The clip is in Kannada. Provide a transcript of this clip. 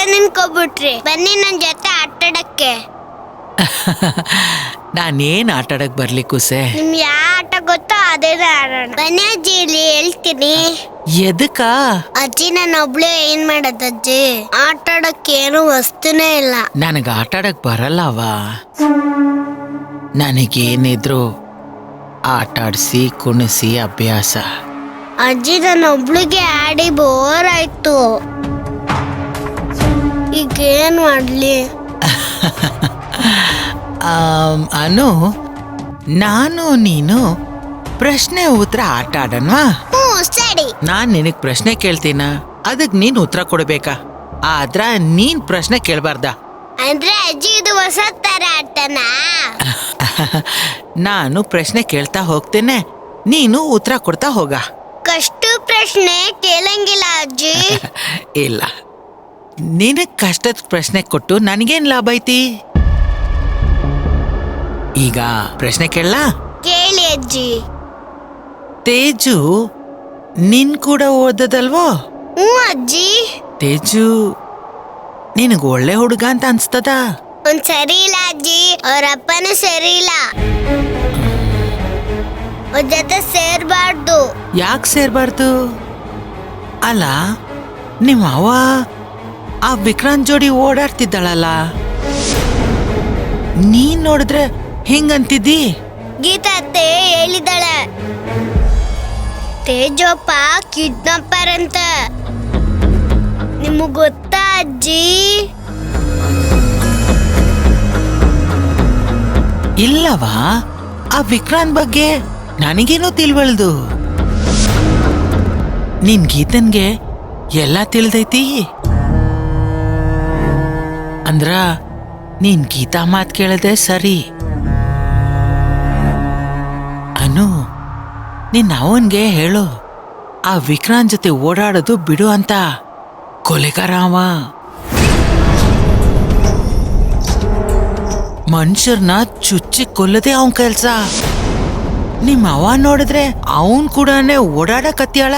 ಇಲ್ಲೇ ನಿನ್ಕೋಬಿಟ್ರಿ. ಬನ್ನಿ ನನ್ ಜೊತೆ ಆಟಾಡಕ್ಕೆ. ನಾನೇನ್ ಆಟಾಡಕ್ ಬರ್ಲಿ ಕುಸೆ? ನಿಮ್ ಯಾವ ಆಟ ಗೊತ್ತೋ ಅದೇ ಆಡೋಣ. ಬನ್ನಿ ಅಜ್ಜಿ, ಇಲ್ಲಿ ಹೇಳ್ತೀನಿ. ಎದಕ್ಕ? ಅಜ್ಜಿ, ನಾನು ಒಬ್ಳು ಏನ್ ಮಾಡೋದು ಅಜ್ಜಿ? ಆಟಾಡಕ್ಕೆ ಏನು ವಸ್ತುನೇ ಇಲ್ಲ. ನನಗ ಆಟಾಡಕ್ ಬರಲ್ಲವ. ನನಗೇನಿದ್ರು ಆಟಾಡ್ಸಿ ಕುಣಿಸಿ ಅಭ್ಯಾಸ. ಅಜ್ಜಿ, ನಾನು ಒಬ್ಳಿಗೆ ಆಡಿ ಬೋರ್ ಆಯ್ತು. ಈಗ ಏನ್ ಮಾಡ್ಲಿ? ಅನು, ನಾನು ನೀನು ಪ್ರಶ್ನೆ ಉತ್ತರ ಆಟ ಆಡನ್ವಾ? ಸರಿ. ನಾನ್ ನಿನಗ್ ಪ್ರಶ್ನೆ ಕೇಳ್ತೀನ, ಅದಕ್ ನೀನ್ ಉತ್ತರ ಕೊಡ್ಬೇಕಾ? ಆದ್ರ ನೀನ್ ಪ್ರಶ್ನೆ ಕೇಳ್ಬಾರ್ದ. ಅಂದ್ರೆ ಅಜ್ಜಿ, ಇದು ಹೊಸ ತರ ಆಟನಾ? ನಾನು ಪ್ರಶ್ನೆ ಕೇಳ್ತಾ ಹೋಗ್ತೇನೆ, ನೀನು ಉತ್ತರ ಕೊಡ್ತಾ ಹೋಗ. ಕಷ್ಟ ಪ್ರಶ್ನೆ ಕೇಳಂಗಿಲ್ಲ ಅಜ್ಜಿ. ಇಲ್ಲ, ನಿನಗ್ ಕಷ್ಟದ ಪ್ರಶ್ನೆ ಕೊಟ್ಟು ನನಗೇನ್ ಲಾಭ ಐತಿ? ಈಗ ಪ್ರಶ್ನೆ ಕೇಳಲಾ? ಕೇಳಿ ಅಜ್ಜಿ. ತೇಜು ನಿನ್ ಕೂಡ ಓದದಲ್ವೋ? ಅಜ್ಜಿ. ತೇಜು ನಿನಗ್ ಒಳ್ಳೆ ಹುಡುಗ ಅಂತ ಅನ್ಸ್ತದ? ಒಂದ್ ಸರಿ ಇಲ್ಲ ಅಜ್ಜಿ, ಅವ್ರ ಅಪ್ಪನೂ ಸರಿ ಇಲ್ಲ. ಅವ್ರ ಜೊತೆ ಸೇರ್ಬಾರ್ದು. ಯಾಕೆ ಸೇರ್ಬಾರ್ದು? ಅಲ್ಲ, ನಿಮ್ಮ ಅವ್ವ ಆ ವಿಕ್ರಾಂತ್ ಜೋಡಿ ಓಡಾಡ್ತಿದ್ದಾಳಲ್ಲ, ನೀನ್ ನೋಡಿದ್ರೆ ಹಿಂಗಂತಿದ್ದಿ? ಗೀತಾ ಅತ್ತೆ ಹೇಳಿದಾಳೆ, ತೇಜಪ್ಪ ಕಿಡ್ನಾಪರ್ ಅಂತ. ನಿಮಗ್ ಗೊತ್ತಾ ಅಜ್ಜಿ? ಇಲ್ಲವಾ, ಆ ವಿಕ್ರಾಂತ್ ಬಗ್ಗೆ ನನಗೇನೋ ತಿಳ್ವಳ್ದು. ನಿನ್ ಗೀತನ್ಗೆ ಎಲ್ಲ ತಿಳಿದೈತಿ ಅಂದ್ರ ನೀನ್ ಗೀತಾ ಮಾತ್ ಕೇಳದೆ ಸರಿ. ಅನು, ನಿನ್ ಅವನ್ಗೆ ಹೇಳು, ಆ ವಿಕ್ರಾಂತ್ ಜೊತೆ ಓಡಾಡೋದು ಬಿಡು ಅಂತ. ಕೊಲೆಗಾರ ಅವ. ಮನುಷ್ಯರ್ನ ಚುಚ್ಚಿ ಕೊಲ್ಲದೆ ಅವನ್ ಕೆಲ್ಸ. ನಿಮ್ಮ ಅವ್ವ ನೋಡಿದ್ರೆ ಅವನ್ ಕೂಡ ಓಡಾಡಕತ್ಯಾಳ.